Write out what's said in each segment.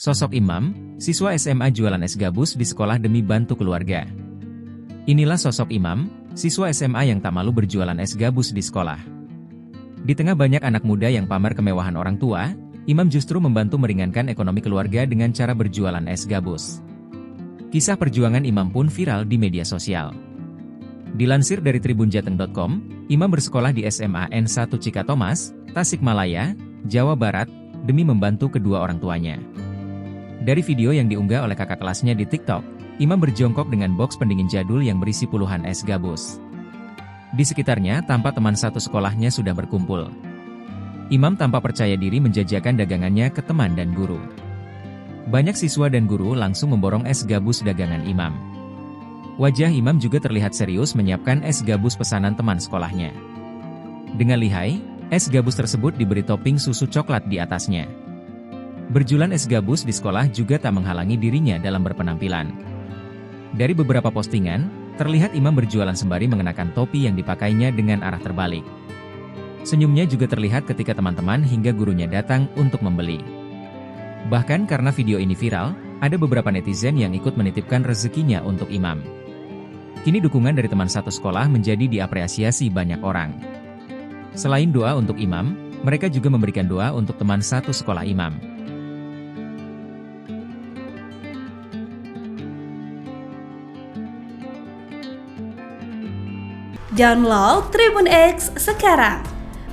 Sosok Imam, siswa SMA jualan es gabus di sekolah demi bantu keluarga. Inilah sosok Imam, siswa SMA yang tak malu berjualan es gabus di sekolah. Di tengah banyak anak muda yang pamer kemewahan orang tua, Imam justru membantu meringankan ekonomi keluarga dengan cara berjualan es gabus. Kisah perjuangan Imam pun viral di media sosial. Dilansir dari tribunjateng.com, Imam bersekolah di SMA N1 Cikatomas, Tasikmalaya, Jawa Barat, demi membantu kedua orang tuanya. Dari video yang diunggah oleh kakak kelasnya di TikTok, Imam berjongkok dengan boks pendingin jadul yang berisi puluhan es gabus. Di sekitarnya tampak teman satu sekolahnya sudah berkumpul. Imam tampak percaya diri menjajakan dagangannya ke teman dan guru. Banyak siswa dan guru langsung memborong es gabus dagangan Imam. Wajah Imam juga terlihat serius menyiapkan es gabus pesanan teman sekolahnya. Dengan lihai, es gabus tersebut diberi topping susu coklat di atasnya. Berjualan es gabus di sekolah juga tak menghalangi dirinya dalam berpenampilan. Dari beberapa postingan, terlihat Imam berjualan sembari mengenakan topi yang dipakainya dengan arah terbalik. Senyumnya juga terlihat ketika teman-teman hingga gurunya datang untuk membeli. Bahkan karena video ini viral, ada beberapa netizen yang ikut menitipkan rezekinya untuk Imam. Kini dukungan dari teman satu sekolah menjadi diapresiasi banyak orang. Selain doa untuk Imam, mereka juga memberikan doa untuk teman satu sekolah Imam. Download Tribun X sekarang,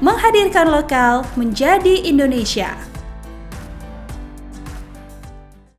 menghadirkan lokal menjadi Indonesia.